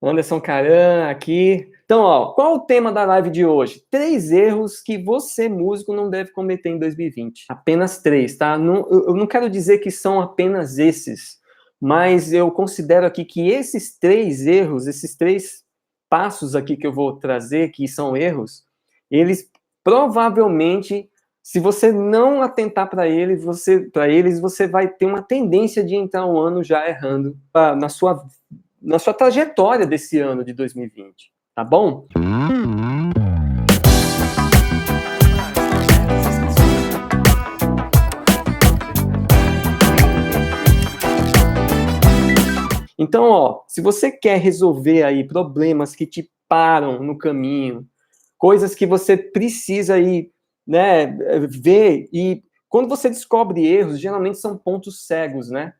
Anderson Caran aqui. Então, ó, qual o tema da live de hoje? 3 erros que você, músico, não deve cometer em 2020. Apenas 3, tá? Eu não quero dizer que são apenas esses, mas eu considero aqui que esses 3 erros, esses 3 passos aqui que eu vou trazer, que são erros, eles provavelmente, se você não atentar para eles, você vai ter uma tendência de entrar um ano já errando na sua trajetória desse ano de 2020, tá bom? Então, ó, se você quer resolver aí problemas que te param no caminho, coisas que você precisa aí, né, ver, e quando você descobre erros, geralmente são pontos cegos, né?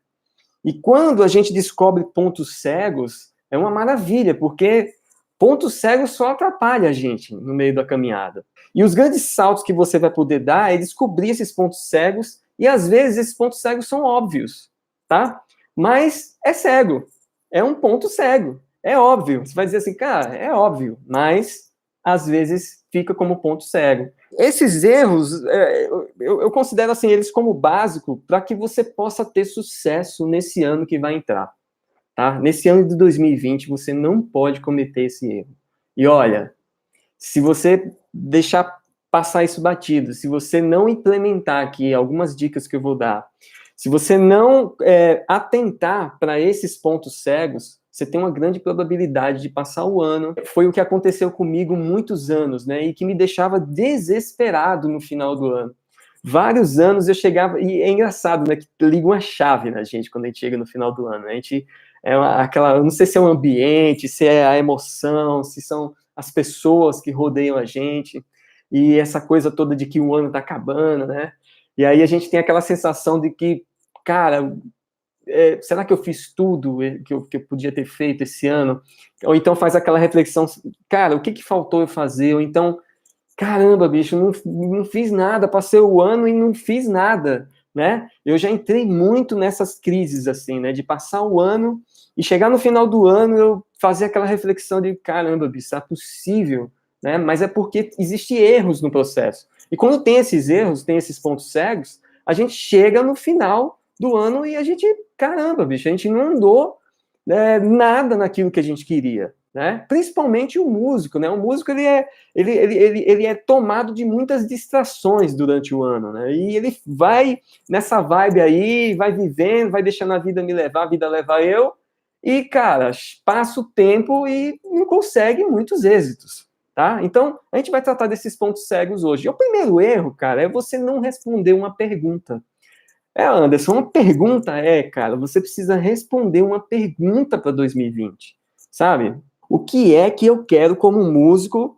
E quando a gente descobre pontos cegos, é uma maravilha, porque pontos cegos só atrapalham a gente no meio da caminhada. E os grandes saltos que você vai poder dar é descobrir esses pontos cegos, e às vezes esses pontos cegos são óbvios, tá? Mas é cego, é um ponto cego, é óbvio. Você vai dizer assim, cara, é óbvio, mas às vezes fica como ponto cego. Esses erros, eu considero assim, eles como básico para que você possa ter sucesso nesse ano que vai entrar. Tá? Nesse ano de 2020, você não pode cometer esse erro. E olha, se você deixar passar isso batido, se você não implementar aqui algumas dicas que eu vou dar, se você não atentar para esses pontos cegos, você tem uma grande probabilidade de passar o ano. Foi o que aconteceu comigo muitos anos, né? E que me deixava desesperado no final do ano. Vários anos eu chegava, e é engraçado, né? Que liga uma chave na gente quando a gente chega no final do ano. Né? A gente eu não sei se é o ambiente, se é a emoção, se são as pessoas que rodeiam a gente, e essa coisa toda de que o ano está acabando, né? E aí a gente tem aquela sensação de que, cara, será que eu fiz tudo que eu podia ter feito esse ano? Ou então faz aquela reflexão, cara, o que faltou eu fazer? Ou então, caramba, bicho, não fiz nada, passei o ano e não fiz nada, né? Eu já entrei muito nessas crises, assim, né? De passar o ano e chegar no final do ano eu fazer aquela reflexão de, caramba, bicho, é possível, né? Mas é porque existem erros no processo. E quando tem esses erros, tem esses pontos cegos, a gente chega no final do ano e a gente, caramba, bicho, a gente não andou nada naquilo que a gente queria, né? Principalmente o músico, né? O músico, ele é tomado de muitas distrações durante o ano, né? E ele vai nessa vibe aí, vai vivendo, vai deixando a vida me levar, a vida levar eu, e, cara, passa o tempo e não consegue muitos êxitos, tá? Então, a gente vai tratar desses pontos cegos hoje. E o primeiro erro, cara, é você não responder uma pergunta. Anderson, uma pergunta cara, você precisa responder uma pergunta para 2020, sabe? O que é que eu quero como músico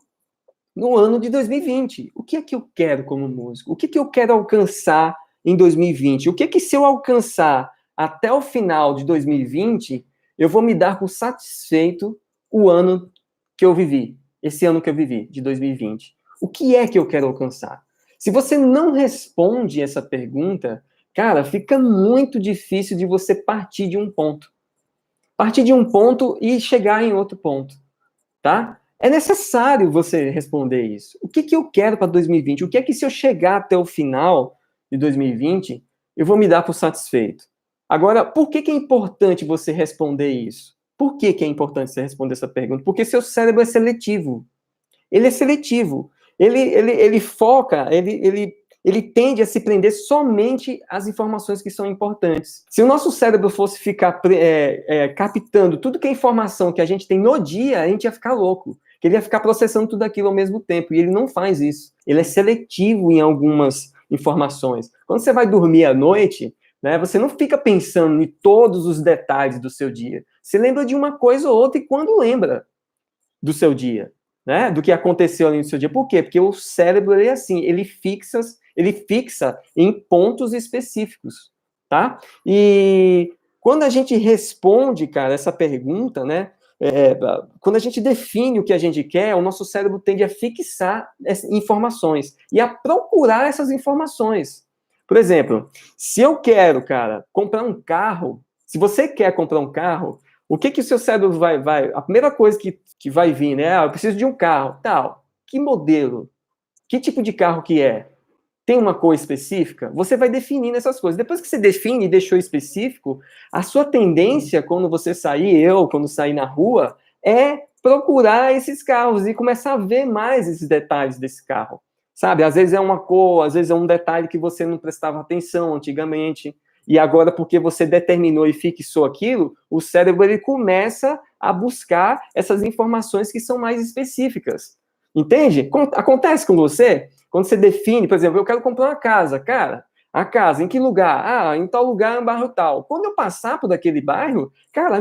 no ano de 2020? O que é que eu quero como músico? O que eu quero alcançar em 2020? O que se eu alcançar até o final de 2020, eu vou me dar por satisfeito o ano que eu vivi, esse ano que eu vivi, de 2020? O que é que eu quero alcançar? Se você não responde essa pergunta, cara, fica muito difícil de você partir de um ponto. Partir de um ponto e chegar em outro ponto, tá? É necessário você responder isso. O que eu quero para 2020? O que é que se eu chegar até o final de 2020, eu vou me dar por satisfeito? Agora, por que é importante você responder isso? Por que é importante você responder essa pergunta? Porque seu cérebro é seletivo. Ele é seletivo. Ele foca, ele tende a se prender somente às informações que são importantes. Se o nosso cérebro fosse ficar captando tudo que é informação que a gente tem no dia, a gente ia ficar louco. Ele ia ficar processando tudo aquilo ao mesmo tempo. E ele não faz isso. Ele é seletivo em algumas informações. Quando você vai dormir à noite, né, você não fica pensando em todos os detalhes do seu dia. Você lembra de uma coisa ou outra e quando lembra do seu dia, né? Do que aconteceu ali no seu dia. Por quê? Porque o cérebro é assim, ele fixa em pontos específicos, tá? E quando a gente responde, cara, essa pergunta, né? Quando a gente define o que a gente quer, o nosso cérebro tende a fixar informações e a procurar essas informações. Por exemplo, se eu quero, cara, comprar um carro, se você quer comprar um carro, o que que o seu cérebro vai... A primeira coisa que vai vir, né? Ah, eu preciso de um carro, tal. Que modelo? Que tipo de carro que é? Tem uma cor específica? Você vai definindo essas coisas. Depois que você define e deixou específico, a sua tendência, quando você sair, quando sair na rua, é procurar esses carros e começar a ver mais esses detalhes desse carro. Sabe? Às vezes é uma cor, às vezes é um detalhe que você não prestava atenção antigamente, e agora, porque você determinou e fixou aquilo, o cérebro ele começa a buscar essas informações que são mais específicas. Entende? Acontece com você? Quando você define, por exemplo, eu quero comprar uma casa, cara, a casa, em que lugar? Ah, em tal lugar, em bairro tal. Quando eu passar por aquele bairro, cara,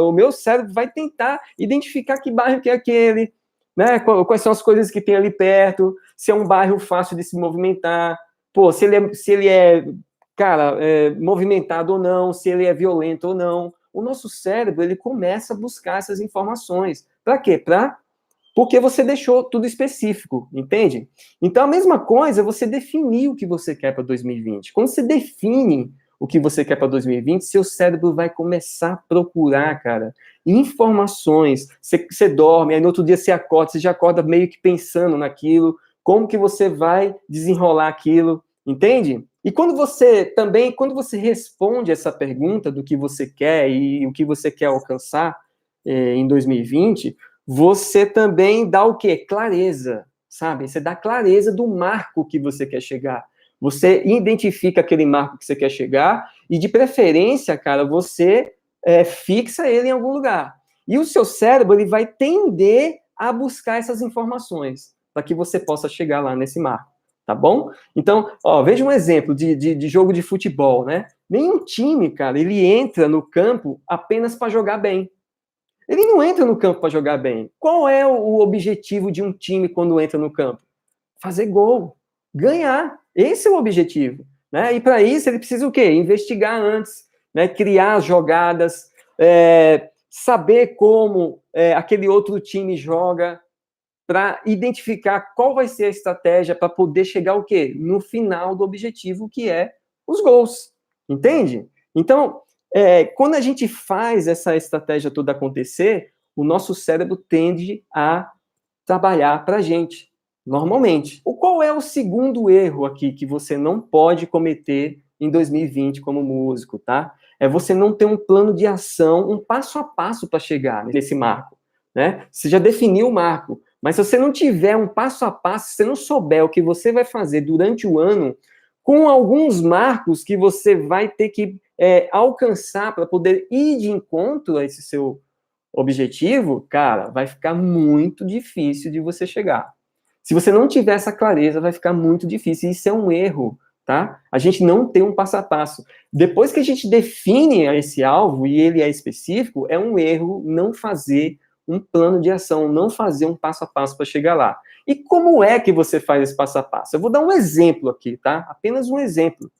o meu cérebro vai tentar identificar que bairro que é aquele, né? Quais são as coisas que tem ali perto, se é um bairro fácil de se movimentar, pô, se ele é cara, movimentado ou não, se ele é violento ou não. O nosso cérebro, ele começa a buscar essas informações. Para quê? Porque você deixou tudo específico, entende? Então, a mesma coisa é você definir o que você quer para 2020. Quando você define o que você quer para 2020, seu cérebro vai começar a procurar, cara, informações. Você dorme, aí no outro dia você já acorda meio que pensando naquilo, como que você vai desenrolar aquilo, entende? E quando você responde essa pergunta do que você quer e o que você quer alcançar em 2020, você também dá o quê? Clareza, sabe? Você dá clareza do marco que você quer chegar. Você identifica aquele marco que você quer chegar e, de preferência, cara, você fixa ele em algum lugar. E o seu cérebro, ele vai tender a buscar essas informações para que você possa chegar lá nesse marco, tá bom? Então, ó, veja um exemplo de jogo de futebol, né? Nenhum time, cara, ele entra no campo apenas para jogar bem. Ele não entra no campo para jogar bem. Qual é o objetivo de um time quando entra no campo? Fazer gol, ganhar. Esse é o objetivo, né? E para isso ele precisa o quê? Investigar antes, né? Criar as jogadas, saber como aquele outro time joga, para identificar qual vai ser a estratégia para poder chegar o quê? No final do objetivo, que é os gols. Entende? Então, quando a gente faz essa estratégia toda acontecer, o nosso cérebro tende a trabalhar para a gente, normalmente. Qual é o segundo erro aqui que você não pode cometer em 2020 como músico, tá? É você não ter um plano de ação, um passo a passo para chegar nesse marco, né? Você já definiu o marco, mas se você não tiver um passo a passo, se você não souber o que você vai fazer durante o ano, com alguns marcos que você vai ter que alcançar para poder ir de encontro a esse seu objetivo, cara, vai ficar muito difícil de você chegar. Se você não tiver essa clareza, vai ficar muito difícil. Isso é um erro, tá? A gente não tem um passo a passo. Depois que a gente define esse alvo e ele é específico, é um erro não fazer um plano de ação, não fazer um passo a passo para chegar lá. E como é que você faz esse passo a passo? Eu vou dar um exemplo aqui, tá? Apenas um exemplo.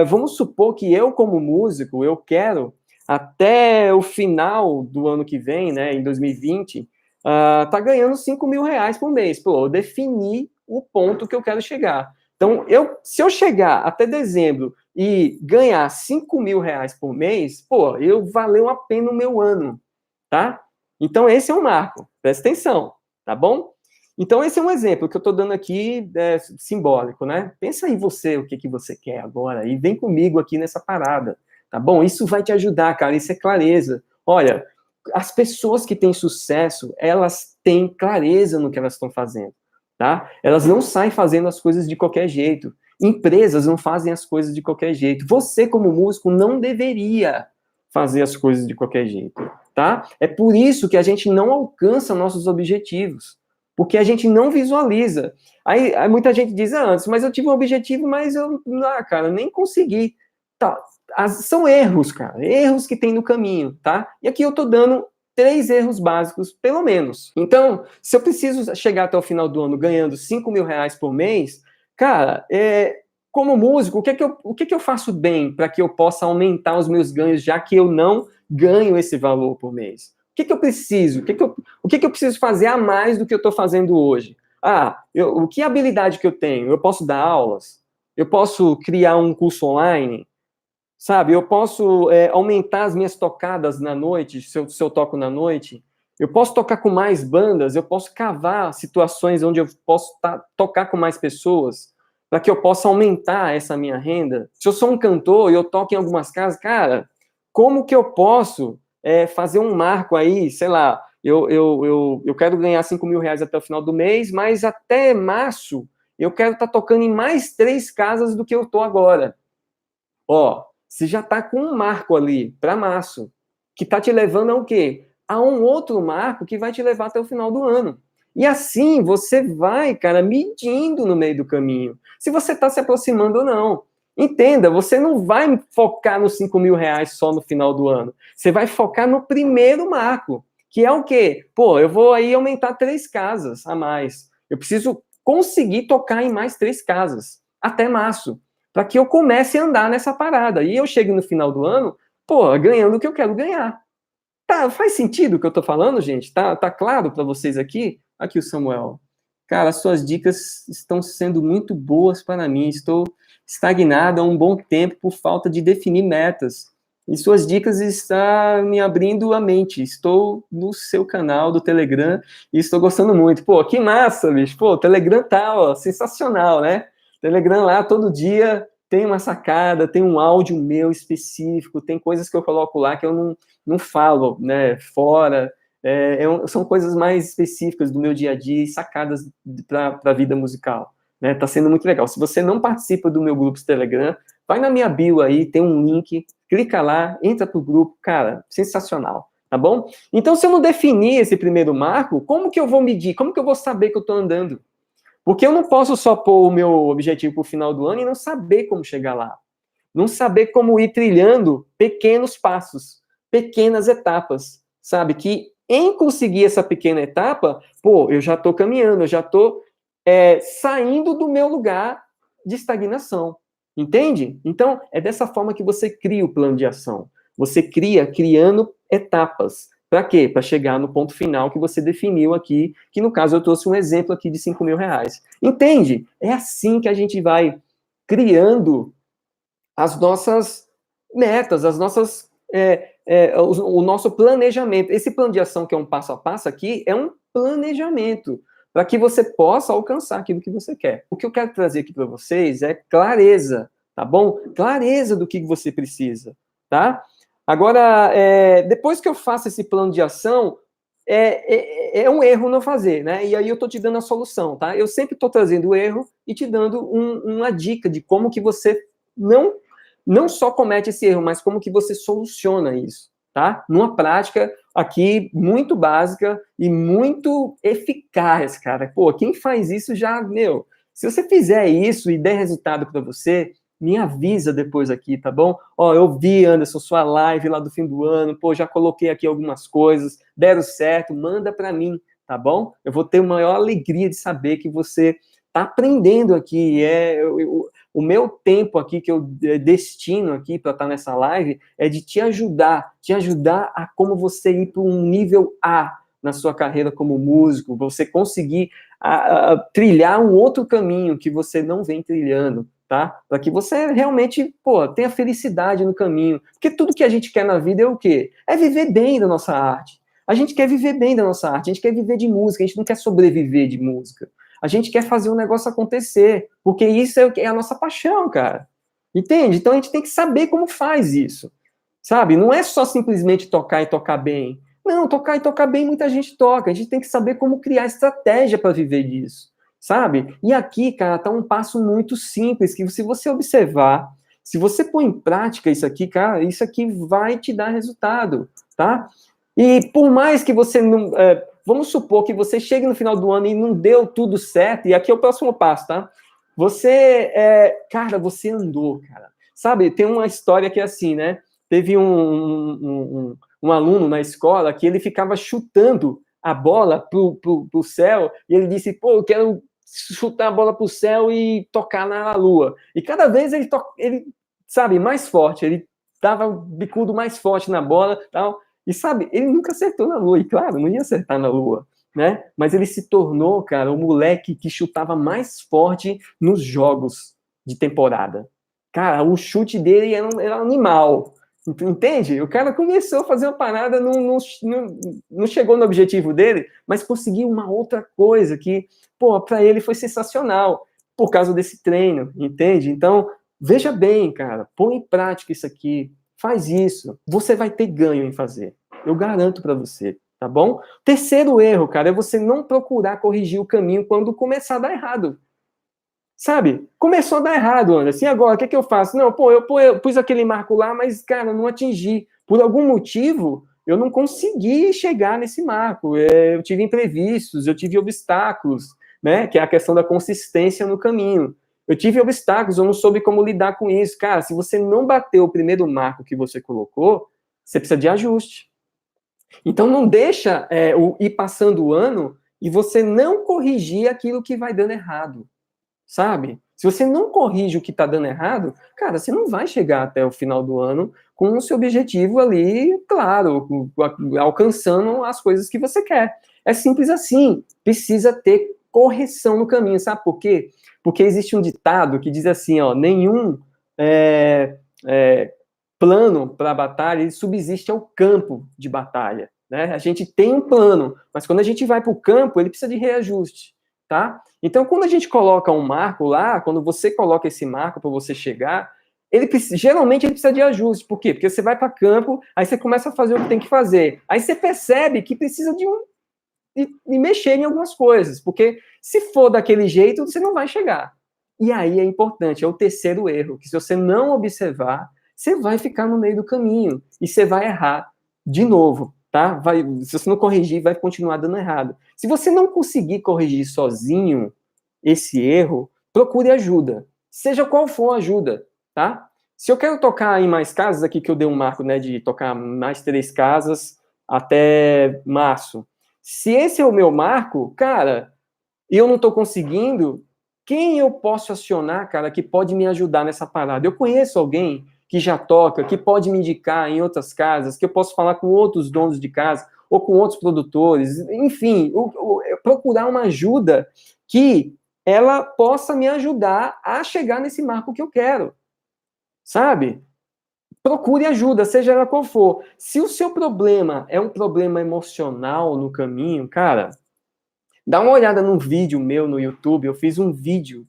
Vamos supor que eu, como músico, eu quero até o final do ano que vem, né, em 2020, tá ganhando 5 mil reais por mês. Pô, eu defini o ponto que eu quero chegar. Então, se eu chegar até dezembro e ganhar 5 mil reais por mês, pô, valeu a pena o meu ano, tá? Então, esse é um marco. Presta atenção, tá bom? Então, esse é um exemplo que eu estou dando aqui, simbólico, né? Pensa aí você, o que você quer agora, e vem comigo aqui nessa parada, tá bom? Isso vai te ajudar, cara, isso é clareza. Olha, as pessoas que têm sucesso, elas têm clareza no que elas estão fazendo, tá? Elas não saem fazendo as coisas de qualquer jeito. Empresas não fazem as coisas de qualquer jeito. Você, como músico, não deveria fazer as coisas de qualquer jeito, tá? É por isso que a gente não alcança nossos objetivos, porque a gente não visualiza. Aí muita gente diz, antes, mas eu tive um objetivo, mas cara, nem consegui. Tá, são erros, cara, erros que tem no caminho, tá? E aqui eu tô dando 3 erros básicos, pelo menos. Então, se eu preciso chegar até o final do ano ganhando 5 mil reais por mês, cara, como músico, o que eu faço bem para que eu possa aumentar os meus ganhos, já que eu não ganho esse valor por mês? O que eu preciso? O que eu preciso fazer a mais do que eu estou fazendo hoje? Que habilidade que eu tenho? Eu posso dar aulas? Eu posso criar um curso online? sabe? Eu posso aumentar as minhas tocadas na noite, se eu toco na noite. Eu posso tocar com mais bandas, eu posso cavar situações onde eu posso tocar com mais pessoas, para que eu possa aumentar essa minha renda. Se eu sou um cantor e eu toco em algumas casas, cara, como que eu posso fazer um marco aí, sei lá, eu quero ganhar 5 mil reais até o final do mês, mas até março eu quero estar tocando em mais 3 casas do que eu tô agora. Ó, você já está com um marco ali para março, que está te levando a o quê? A um outro marco que vai te levar até o final do ano. E assim você vai, cara, medindo no meio do caminho, se você está se aproximando ou não. Entenda, você não vai focar nos 5 mil reais só no final do ano. Você vai focar no primeiro marco, que é o quê? Pô, eu vou aí aumentar 3 casas a mais. Eu preciso conseguir tocar em mais 3 casas até março, para que eu comece a andar nessa parada. E eu chego no final do ano, pô, ganhando o que eu quero ganhar. Tá, faz sentido o que eu tô falando, gente? Tá claro para vocês aqui? Aqui o Samuel. Cara, as suas dicas estão sendo muito boas para mim. Estou estagnado há um bom tempo por falta de definir metas. E suas dicas estão me abrindo a mente. Estou no seu canal do Telegram e estou gostando muito. Pô, que massa, bicho. Pô, o Telegram tá, ó, sensacional, né? Telegram lá todo dia tem uma sacada, tem um áudio meu específico, tem coisas que eu coloco lá que eu não falo, né, fora, são coisas mais específicas do meu dia a dia e sacadas para a vida musical, né, tá sendo muito legal. Se você não participa do meu grupo do Telegram, vai na minha bio aí, tem um link, clica lá, entra pro grupo, cara, sensacional, tá bom? Então, se eu não definir esse primeiro marco, como que eu vou medir? Como que eu vou saber que eu tô andando? Porque eu não posso só pôr o meu objetivo para o final do ano e não saber como chegar lá. Não saber como ir trilhando pequenos passos, pequenas etapas, sabe? Que em conseguir essa pequena etapa, pô, eu já estou caminhando, eu já estou saindo do meu lugar de estagnação. Entende? Então, é dessa forma que você cria o plano de ação. Você cria criando etapas. Para quê? Para chegar no ponto final que você definiu aqui, que no caso eu trouxe um exemplo aqui de 5 mil reais. Entende? É assim que a gente vai criando as nossas metas, as nossas, o nosso planejamento. Esse plano de ação que é um passo a passo aqui é um planejamento para que você possa alcançar aquilo que você quer. O que eu quero trazer aqui para vocês é clareza, tá bom? Clareza do que você precisa, tá? Agora, depois que eu faço esse plano de ação, é um erro não fazer, né? E aí eu estou te dando a solução, tá? Eu sempre estou trazendo o erro e te dando uma dica de como que você não só comete esse erro, mas como que você soluciona isso, tá? Numa prática aqui muito básica e muito eficaz, cara. Pô, quem faz isso já, meu, se você fizer isso e der resultado para você, me avisa depois aqui, tá bom? Ó, eu vi, Anderson, sua live lá do fim do ano, pô, já coloquei aqui algumas coisas, deram certo, manda para mim, tá bom? Eu vou ter a maior alegria de saber que você tá aprendendo aqui, o meu tempo aqui que eu destino aqui para estar nessa live é de te ajudar a como você ir para um nível A na sua carreira como músico, você conseguir trilhar um outro caminho que você não vem trilhando, tá? Para que você realmente, pô, tenha felicidade no caminho. Porque tudo que a gente quer na vida é o quê? É viver bem da nossa arte. A gente quer viver bem da nossa arte, a gente quer viver de música, a gente não quer sobreviver de música. A gente quer fazer o negócio acontecer, porque isso é a nossa paixão, cara. Entende? Então a gente tem que saber como faz isso, sabe? Não é só simplesmente tocar e tocar bem. Não, tocar e tocar bem muita gente toca. A gente tem que saber como criar estratégia para viver disso, sabe? E aqui, cara, tá um passo muito simples que se você observar, se você pôr em prática isso aqui, cara, isso aqui vai te dar resultado, tá? E por mais que você não. Vamos supor que você chegue no final do ano e não deu tudo certo, e aqui é o próximo passo, tá? Você, cara, você andou, cara. Sabe, tem uma história que é assim, né? Teve um aluno na escola que ele ficava chutando a bola pro céu, e ele disse, pô, eu quero chutar a bola pro céu e tocar na lua. E cada vez ele sabe, mais forte, ele dava o bicudo mais forte na bola, tal. E sabe, ele nunca acertou na lua, e claro, não ia acertar na lua, né? Mas ele se tornou, cara, o moleque que chutava mais forte nos jogos de temporada. Cara, o chute dele era um animal. Entende? O cara começou a fazer uma parada, não chegou no objetivo dele, mas conseguiu uma outra coisa que, pô, para ele foi sensacional, por causa desse treino, entende? Então, veja bem, cara, põe em prática isso aqui, faz isso, você vai ter ganho em fazer. Eu garanto para você, tá bom? Terceiro erro, cara, é você não procurar corrigir o caminho quando começar a dar errado. Sabe? Começou a dar errado, Anderson. E agora, o que é que eu faço? Não, pô, eu pus aquele marco lá, mas, cara, não atingi. Por algum motivo, eu não consegui chegar nesse marco. Eu tive imprevistos, eu tive obstáculos, né? Que é a questão da consistência no caminho. Eu tive obstáculos, eu não soube como lidar com isso. Cara, se você não bateu o primeiro marco que você colocou, você precisa de ajuste. Então, não deixa ir passando o ano e você não corrigir aquilo que vai dando errado. Sabe? Se você não corrige o que está dando errado, cara, você não vai chegar até o final do ano com o seu objetivo ali, claro, alcançando as coisas que você quer. É simples assim. Precisa ter correção no caminho, sabe por quê? Porque existe um ditado que diz assim, ó, nenhum plano para a batalha ele subsiste ao campo de batalha. Né? A gente tem um plano, mas quando a gente vai para o campo, ele precisa de reajuste. Tá? Então, quando a gente coloca um marco lá, quando você coloca esse marco para você chegar, geralmente ele precisa de ajuste. Por quê? Porque você vai para campo, aí você começa a fazer o que tem que fazer. Aí você percebe que precisa de mexer em algumas coisas, porque se for daquele jeito, você não vai chegar. E aí é importante, é o terceiro erro, que se você não observar, você vai ficar no meio do caminho e você vai errar de novo. Tá? Se você não corrigir, vai continuar dando errado. Se você não conseguir corrigir sozinho esse erro, procure ajuda. Seja qual for a ajuda, tá? Se eu quero tocar em mais casas, aqui que eu dei um marco, né, de tocar mais 3 casas até março. Se esse é o meu marco, cara, e eu não estou conseguindo, quem eu posso acionar, cara, que pode me ajudar nessa parada? Eu conheço alguém que já toca, que pode me indicar em outras casas, que eu posso falar com outros donos de casa, ou com outros produtores, enfim, procurar uma ajuda que ela possa me ajudar a chegar nesse marco que eu quero, sabe? Procure ajuda, seja ela qual for. Se o seu problema é um problema emocional no caminho, cara, dá uma olhada num vídeo meu no YouTube, eu fiz um vídeo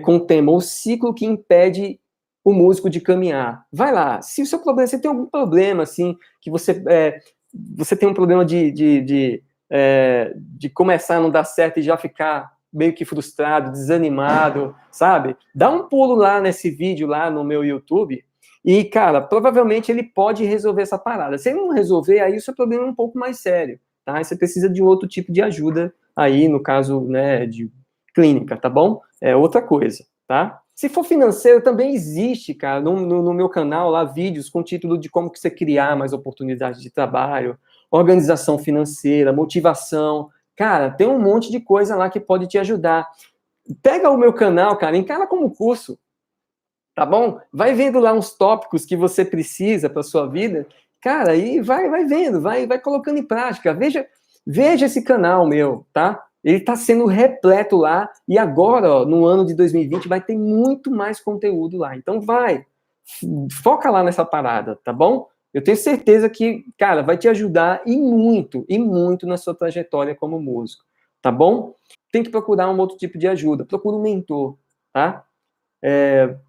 com o tema O Ciclo que Impede o Músico de Caminhar. Vai lá, se o seu problema, você tem algum problema, assim, que você tem um problema de começar a não dar certo e já ficar meio que frustrado, desanimado, sabe? Dá um pulo lá nesse vídeo, lá no meu YouTube, e, cara, provavelmente ele pode resolver essa parada. Se ele não resolver, aí o seu problema é um pouco mais sério, tá? Aí você precisa de outro tipo de ajuda aí, no caso, né, de clínica, tá bom? É outra coisa, tá? Se for financeiro, também existe, cara, no meu canal lá, vídeos com título de como que você criar mais oportunidades de trabalho, organização financeira, motivação. Cara, tem um monte de coisa lá que pode te ajudar. Pega o meu canal, cara, encara como curso, tá bom? Vai vendo lá uns tópicos que você precisa para sua vida, cara, e vai vendo, vai colocando em prática. Veja esse canal meu, tá? Ele está sendo repleto lá, e agora, ó, no ano de 2020, vai ter muito mais conteúdo lá. Então foca lá nessa parada, tá bom? Eu tenho certeza que, cara, vai te ajudar e muito na sua trajetória como músico, tá bom? Tem que procurar um outro tipo de ajuda, procura um mentor, tá?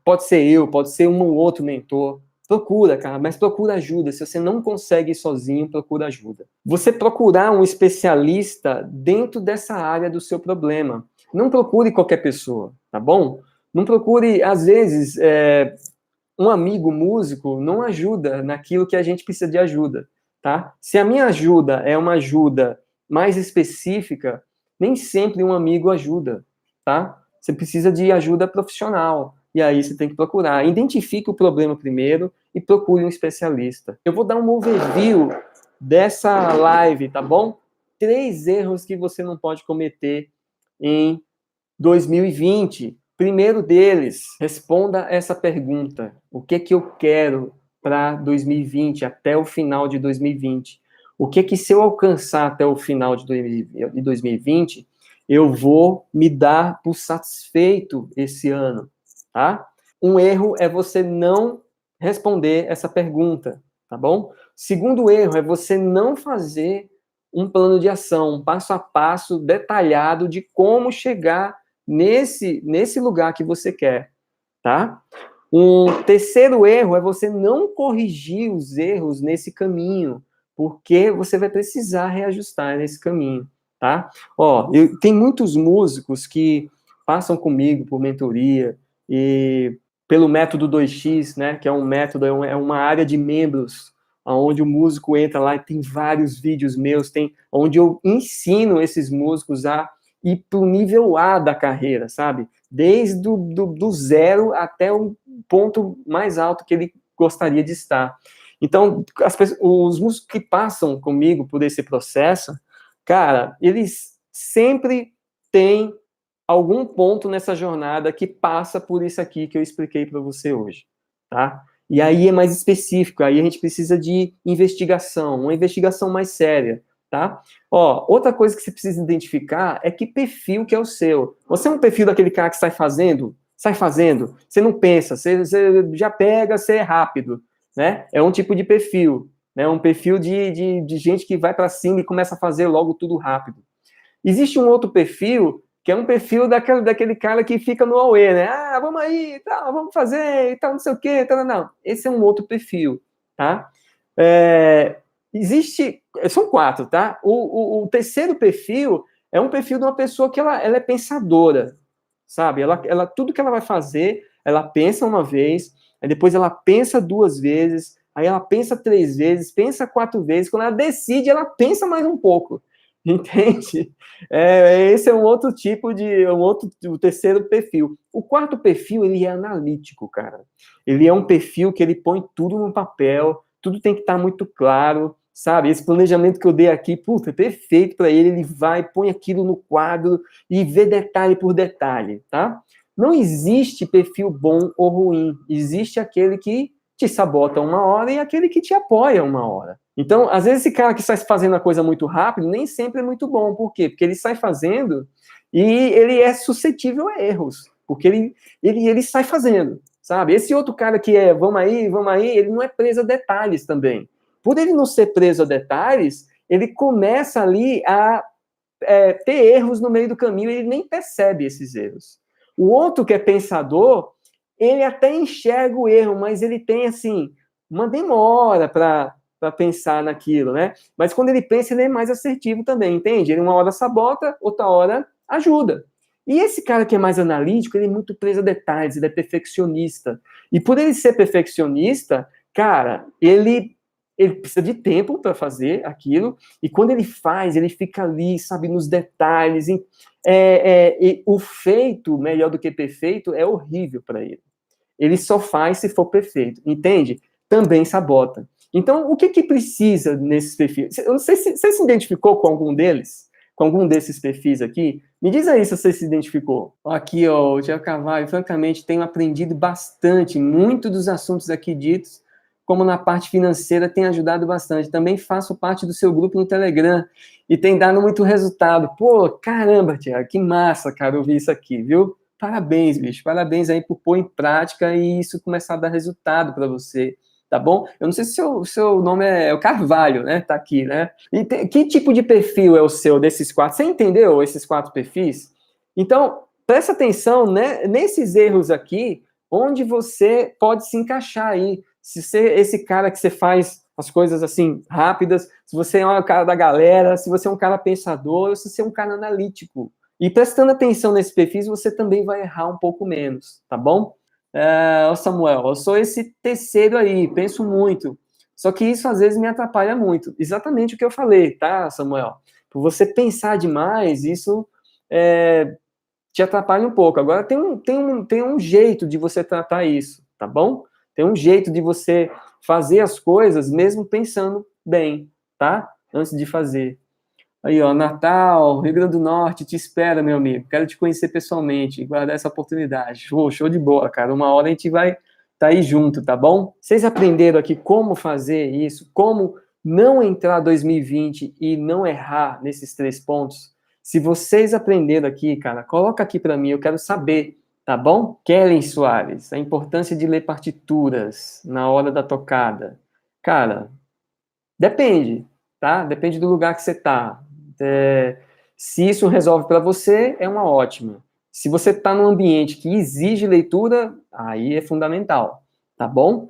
Pode ser eu, pode ser um ou outro mentor. Procura, cara, mas procura ajuda. Se você não consegue ir sozinho, procura ajuda. Você procurar um especialista dentro dessa área do seu problema. Não procure qualquer pessoa, tá bom? Não procure, às vezes, um amigo músico não ajuda naquilo que a gente precisa de ajuda, tá? Se a minha ajuda é uma ajuda mais específica, nem sempre um amigo ajuda, tá? Você precisa de ajuda profissional. E aí você tem que procurar. Identifique o problema primeiro e procure um especialista. Eu vou dar um overview dessa live, tá bom? 3 erros que você não pode cometer em 2020. Primeiro deles, responda essa pergunta. O que que eu quero para 2020, até o final de 2020? O que que se eu alcançar até o final de 2020, eu vou me dar por satisfeito esse ano, tá? um erro é você não responder essa pergunta, tá bom? Segundo erro é você não fazer um plano de ação, um passo a passo detalhado de como chegar nesse lugar que você quer, tá? Um terceiro erro é você não corrigir os erros nesse caminho, porque você vai precisar reajustar nesse caminho, tá? Ó, tem muitos músicos que passam comigo por mentoria e pelo método 2x, né, que é um método, é uma área de membros, onde o músico entra lá e tem vários vídeos meus, onde eu ensino esses músicos a ir para o nível A da carreira, sabe? Desde do zero até o ponto mais alto que ele gostaria de estar. Então, os músicos que passam comigo por esse processo, cara, eles sempre têm algum ponto nessa jornada que passa por isso aqui que eu expliquei para você hoje, tá? E aí é mais específico, aí a gente precisa de investigação, uma investigação mais séria, tá? Ó, outra coisa que você precisa identificar é que perfil que é o seu. Você é um perfil daquele cara que sai fazendo, você não pensa, você já pega, você é rápido, né? É um tipo de perfil, né? Um perfil de gente que vai para cima e começa a fazer logo tudo rápido. Existe um outro perfil, que é um perfil daquele cara que fica no auê, né? Ah, vamos aí, tá, vamos fazer, e tal, não sei o quê, tal, não. Esse é um outro perfil, tá? São 4, tá? O terceiro perfil é um perfil de uma pessoa que ela é pensadora, sabe? Tudo que ela vai fazer, ela pensa uma vez, aí depois ela pensa 2 vezes, aí ela pensa 3 vezes, pensa 4 vezes, quando ela decide, ela pensa mais um pouco, entende? Esse é um outro tipo o terceiro perfil. O quarto perfil, ele é analítico, cara. Ele é um perfil que ele põe tudo no papel, tudo tem que estar muito claro, sabe? Esse planejamento que eu dei aqui, puta, é perfeito para ele, ele vai, põe aquilo no quadro e vê detalhe por detalhe, tá? Não existe perfil bom ou ruim, existe aquele que te sabota uma hora e aquele que te apoia uma hora. Então, às vezes esse cara que sai fazendo a coisa muito rápido, nem sempre é muito bom. Por quê? Porque ele sai fazendo e ele é suscetível a erros, porque ele sai fazendo, sabe? Esse outro cara que vamos aí, ele não é preso a detalhes também. Por ele não ser preso a detalhes, ele começa ali a ter erros no meio do caminho e ele nem percebe esses erros. O outro que é pensador, ele até enxerga o erro, mas ele tem, assim, uma demora para pensar naquilo, né? Mas quando ele pensa, ele é mais assertivo também, entende? Ele uma hora sabota, outra hora ajuda. E esse cara que é mais analítico, ele é muito preso a detalhes, ele é perfeccionista. E por ele ser perfeccionista, cara, ele precisa de tempo para fazer aquilo, e quando ele faz, ele fica ali, sabe, nos detalhes. E o feito, melhor do que perfeito, é horrível para ele. Ele só faz se for perfeito, entende? Também sabota. Então, o que precisa nesses perfis? Eu não sei se você se identificou com algum deles, com algum desses perfis aqui. Me diz aí se você se identificou. Aqui, ó, o Tiago Carvalho, francamente, tenho aprendido bastante, muito dos assuntos aqui ditos, como na parte financeira, tem ajudado bastante. Também faço parte do seu grupo no Telegram e tem dado muito resultado. Pô, caramba, Tiago, que massa, cara, ouvir isso aqui, viu? Parabéns, bicho. Parabéns aí por pôr em prática e isso começar a dar resultado para você, tá bom? Eu não sei se o seu nome é o Carvalho, né? Tá aqui, né? E que tipo de perfil é o seu desses 4? Você entendeu esses 4 perfis? Então, presta atenção, né, nesses erros aqui, onde você pode se encaixar aí. Se você é esse cara que você faz as coisas assim rápidas, se você é um cara da galera, se você é um cara pensador, ou se você é um cara analítico. E prestando atenção nesse perfil, você também vai errar um pouco menos, tá bom? Samuel, eu sou esse terceiro aí, penso muito. Só que isso às vezes me atrapalha muito. Exatamente o que eu falei, tá, Samuel? Por você pensar demais, isso te atrapalha um pouco. Agora tem um jeito de você tratar isso, tá bom? Tem um jeito de você fazer as coisas mesmo pensando bem, tá? Antes de fazer. Aí, ó, Natal, Rio Grande do Norte, te espera, meu amigo. Quero te conhecer pessoalmente, guardar essa oportunidade. Show de bola, cara. Uma hora a gente vai tá aí junto, tá bom? Vocês aprenderam aqui como fazer isso, como não entrar 2020 e não errar nesses 3 pontos? Se vocês aprenderam aqui, cara, coloca aqui para mim, eu quero saber, Tá bom? Kellen Soares, a importância de ler partituras na hora da tocada. Cara, depende, tá? Depende do lugar que você tá. Se isso resolve para você, é uma ótima. Se você está num ambiente que exige leitura, aí é fundamental, tá bom?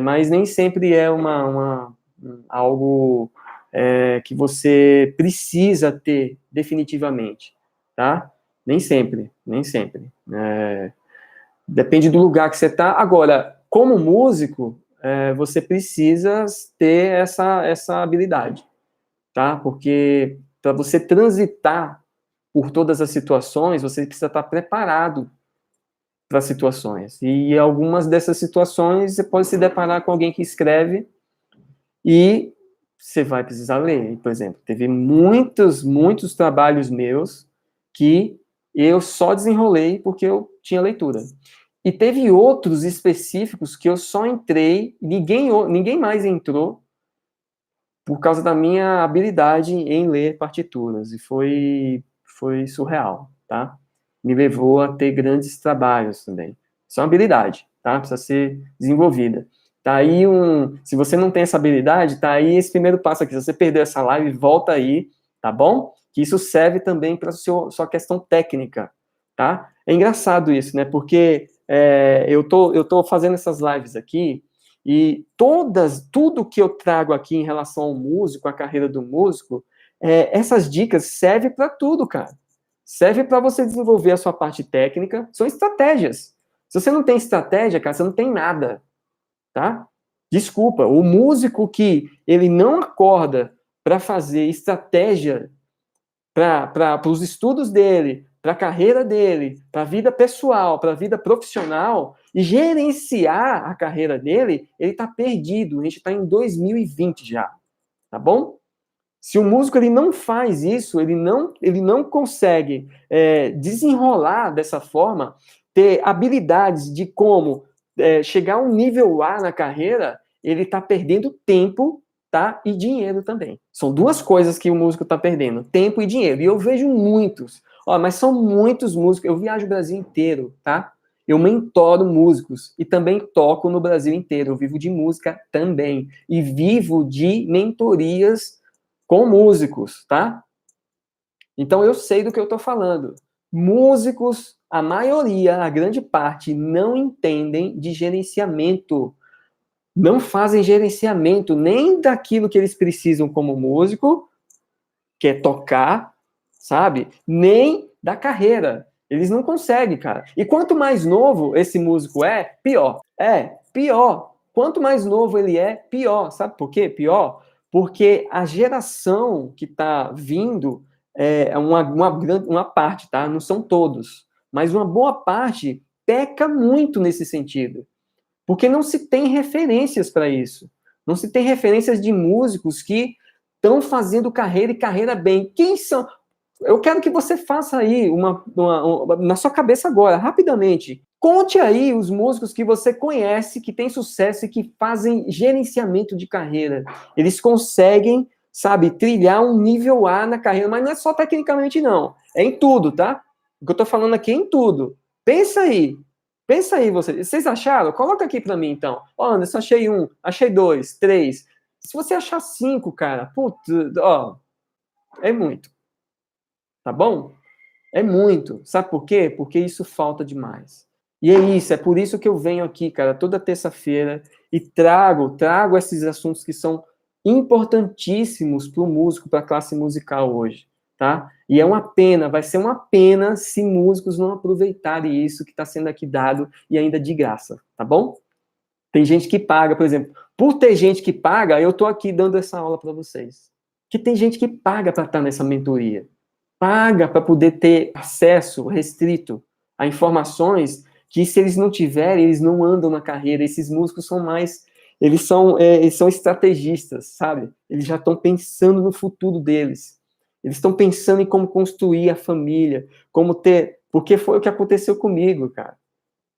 Mas nem sempre é algo que você precisa ter definitivamente, tá? Nem sempre, nem sempre. Depende do lugar que você está. Agora, como músico, você precisa ter essa habilidade, tá? Porque para você transitar por todas as situações, você precisa estar preparado para as situações. E algumas dessas situações você pode se deparar com alguém que escreve e você vai precisar ler. Por exemplo, teve muitos trabalhos meus que eu só desenrolei porque eu tinha leitura. E teve outros específicos que eu só entrei, ninguém mais entrou por causa da minha habilidade em ler partituras. E foi surreal, tá? Me levou a ter grandes trabalhos também. Isso é uma habilidade, tá? Precisa ser desenvolvida. Tá aí se você não tem essa habilidade, tá aí esse primeiro passo aqui. Se você perdeu essa live, volta aí, tá bom? Que isso serve também para sua questão técnica, tá? É engraçado isso, né? Porque eu tô fazendo essas lives aqui e tudo que eu trago aqui em relação ao músico, a carreira do músico, essas dicas servem para tudo, cara. Serve para você desenvolver a sua parte técnica, são estratégias. Se você não tem estratégia, cara, você não tem nada, tá? Desculpa, o músico que ele não acorda para fazer estratégia para os estudos dele, para a carreira dele, para a vida pessoal, para a vida profissional, e gerenciar a carreira dele, ele está perdido. A gente está em 2020 já, tá bom? Se o músico ele não faz isso, ele não consegue desenrolar dessa forma, ter habilidades de como chegar a um nível A na carreira, ele está perdendo tempo, tá? E dinheiro também. São duas coisas que o músico está perdendo, tempo e dinheiro. E eu vejo muitos, mas são muitos músicos. Eu viajo o Brasil inteiro, tá? Eu mentoro músicos e também toco no Brasil inteiro. Eu vivo de música também. E vivo de mentorias com músicos, tá? Então eu sei do que eu estou falando. Músicos, a maioria, a grande parte, não entendem de gerenciamento. Não fazem gerenciamento nem daquilo que eles precisam como músico, que é tocar, sabe? Nem da carreira. Eles não conseguem, cara. E quanto mais novo esse músico pior. Pior. Quanto mais novo ele pior. Sabe por quê? Pior. Porque a geração que está vindo uma parte, tá? Não são todos. Mas uma boa parte peca muito nesse sentido. Porque não se tem referências para isso. Não se tem referências de músicos que estão fazendo carreira e carreira bem. Quem são? Eu quero que você faça aí na sua cabeça agora, rapidamente. Conte aí os músicos que você conhece, que têm sucesso e que fazem gerenciamento de carreira. Eles conseguem, sabe, trilhar um nível A na carreira, mas não é só tecnicamente, não. É em tudo, tá? O que eu tô falando aqui é em tudo. Pensa aí. Pensa aí, vocês acharam? Coloca aqui para mim, então. Ó, Anderson, achei 1, achei 2, 3. Se você achar 5, cara, putz, ó, é muito. Tá bom? É muito. Sabe por quê? Porque isso falta demais. E é isso, é por isso que eu venho aqui, cara, toda terça-feira e trago esses assuntos que são importantíssimos para o músico, para a classe musical hoje, tá? E é uma pena, vai ser uma pena se músicos não aproveitarem isso que está sendo aqui dado e ainda de graça, tá bom? Tem gente que paga, por exemplo. Por ter gente que paga, eu tô aqui dando essa aula para vocês. Que tem gente que paga para estar nessa mentoria. Paga para poder ter acesso restrito a informações que, se eles não tiverem, eles não andam na carreira. Esses músicos são mais... Eles são estrategistas, sabe? Eles já estão pensando no futuro deles. Eles estão pensando em como construir a família, como ter... Porque foi o que aconteceu comigo, cara.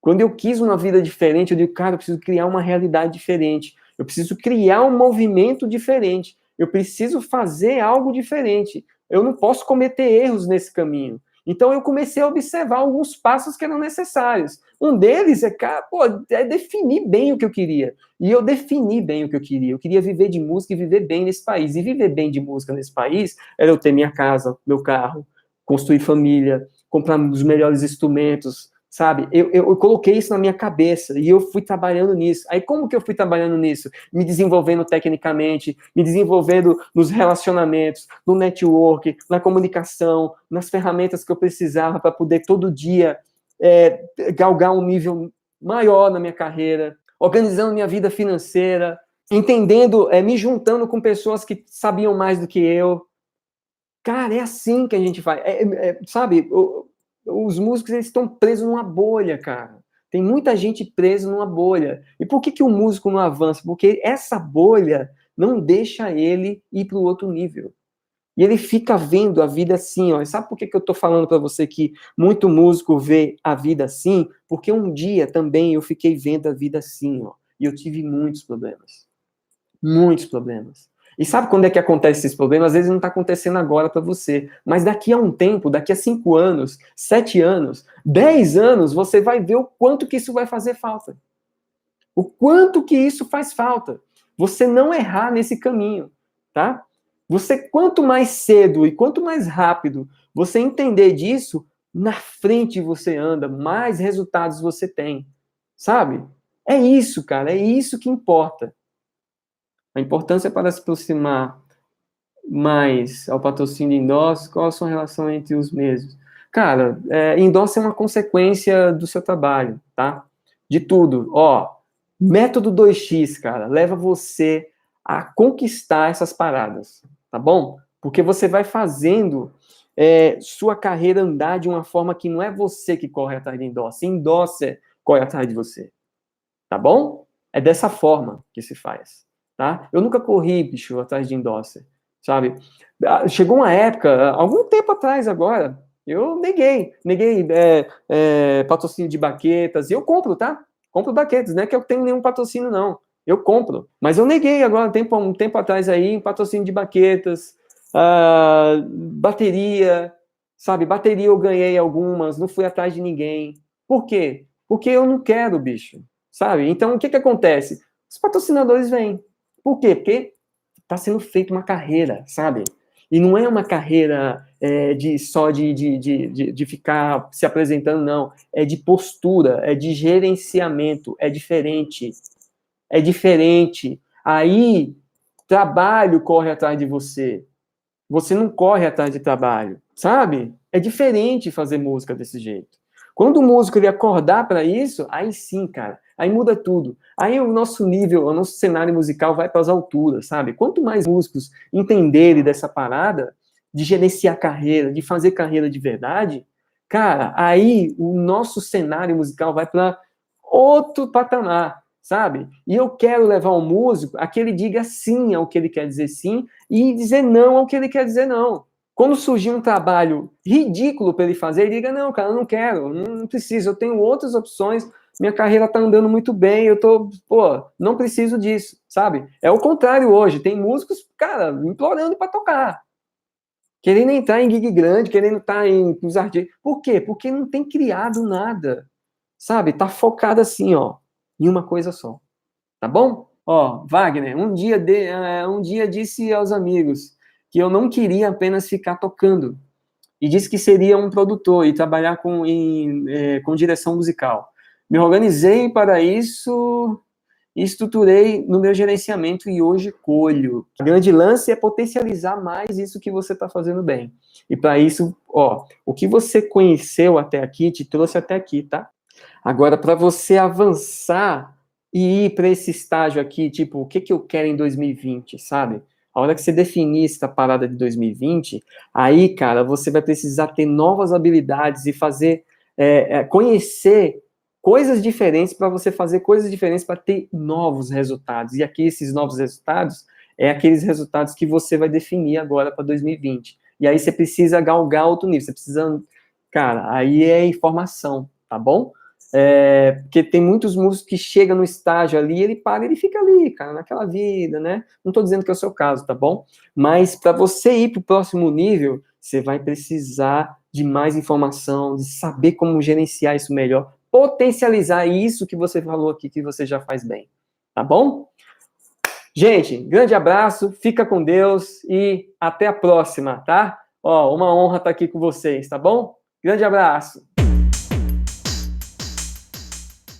Quando eu quis uma vida diferente, eu digo, cara, eu preciso criar uma realidade diferente. Eu preciso criar um movimento diferente. Eu preciso fazer algo diferente. Eu não posso cometer erros nesse caminho. Então eu comecei a observar alguns passos que eram necessários. Um deles é, cara, pô, é definir bem o que eu queria. E eu defini bem o que eu queria. Eu queria viver de música e viver bem nesse país. E viver bem de música nesse país era eu ter minha casa, meu carro, construir família, comprar os melhores instrumentos, sabe? Eu coloquei isso na minha cabeça e eu fui trabalhando nisso. Aí como que eu fui trabalhando nisso? Me desenvolvendo tecnicamente, me desenvolvendo nos relacionamentos, no network, na comunicação, nas ferramentas que eu precisava para poder todo dia galgar um nível maior na minha carreira, organizando minha vida financeira, entendendo, me juntando com pessoas que sabiam mais do que eu. Cara, é assim que a gente faz. Sabe, os músicos eles estão presos numa bolha, cara. Tem muita gente presa numa bolha. E por que o músico não avança? Porque essa bolha não deixa ele ir para o outro nível. E ele fica vendo a vida assim, ó. E sabe por que eu estou falando para você que muito músico vê a vida assim? Porque um dia também eu fiquei vendo a vida assim, ó. E eu tive muitos problemas. Muitos problemas. E sabe quando é que acontece esses problemas? Às vezes não está acontecendo agora para você, mas daqui a um tempo, daqui a 5 anos, 7 anos, 10 anos, você vai ver o quanto que isso vai fazer falta. O quanto que isso faz falta. Você não errar nesse caminho, tá? Você, quanto mais cedo e quanto mais rápido você entender disso, na frente você anda, mais resultados você tem, sabe? É isso, cara, é isso que importa. A importância para se aproximar mais ao patrocínio de endossos, qual a sua relação entre os mesmos? Cara, endosso é uma consequência do seu trabalho, tá? De tudo. Ó, método 2x, cara, leva você a conquistar essas paradas, tá bom? Porque você vai fazendo sua carreira andar de uma forma que não é você que corre atrás de endosso, endossa corre atrás de você, tá bom? É dessa forma que se faz. Tá? Eu nunca corri, bicho, atrás de endosser, sabe? Chegou uma época, algum tempo atrás agora, eu neguei patrocínio de baquetas, e eu compro, tá? Compro baquetas, não é que eu tenho nenhum patrocínio, não. Eu compro. Mas eu neguei agora, um tempo atrás aí, patrocínio de baquetas, bateria, sabe? Bateria eu ganhei algumas, não fui atrás de ninguém. Por quê? Porque eu não quero, bicho, sabe? Então, o que acontece? Os patrocinadores vêm. Por quê? Porque está sendo feita uma carreira, sabe? E não é uma carreira de ficar se apresentando, não. É de postura, é de gerenciamento, é diferente. É diferente. Aí, trabalho corre atrás de você. Você não corre atrás de trabalho, sabe? É diferente fazer música desse jeito. Quando o músico ele acordar para isso, aí sim, cara, aí muda tudo. Aí o nosso nível, o nosso cenário musical vai para as alturas, sabe? Quanto mais músicos entenderem dessa parada, de gerenciar carreira, de fazer carreira de verdade, cara, aí o nosso cenário musical vai para outro patamar, sabe? E eu quero levar um músico a que ele diga sim ao que ele quer dizer sim e dizer não ao que ele quer dizer não. Quando surgir um trabalho ridículo para ele fazer, ele diga, não, cara, eu não quero, não preciso, eu tenho outras opções, minha carreira tá andando muito bem, não preciso disso, sabe? É o contrário hoje, tem músicos, cara, implorando para tocar, querendo entrar em gig grande, querendo estar os artistas. Por quê? Porque não tem criado nada, sabe? Tá focado assim, ó, em uma coisa só, tá bom? Ó, Wagner, um dia disse aos amigos que eu não queria apenas ficar tocando, e disse que seria um produtor e trabalhar com direção musical. Me organizei para isso e estruturei no meu gerenciamento e hoje colho. O grande lance é potencializar mais isso que você está fazendo bem. E para isso, ó, o que você conheceu até aqui te trouxe até aqui, tá? Agora, para você avançar e ir para esse estágio aqui, tipo, o que eu quero em 2020, sabe? A hora que você definir essa parada de 2020, aí, cara, você vai precisar ter novas habilidades e fazer, conhecer coisas diferentes para você fazer coisas diferentes para ter novos resultados. E aqui, esses novos resultados, é aqueles resultados que você vai definir agora para 2020. E aí você precisa galgar outro nível, você precisa, cara, aí é informação, tá bom? Porque tem muitos músicos que chegam no estágio ali, ele para, ele fica ali, cara, naquela vida, né? Não estou dizendo que é o seu caso, tá bom? Mas para você ir para o próximo nível, você vai precisar de mais informação, de saber como gerenciar isso melhor, potencializar isso que você falou aqui, que você já faz bem. Tá bom? Gente, grande abraço, fica com Deus e até a próxima, tá? Ó, uma honra estar aqui com vocês, tá bom? Grande abraço.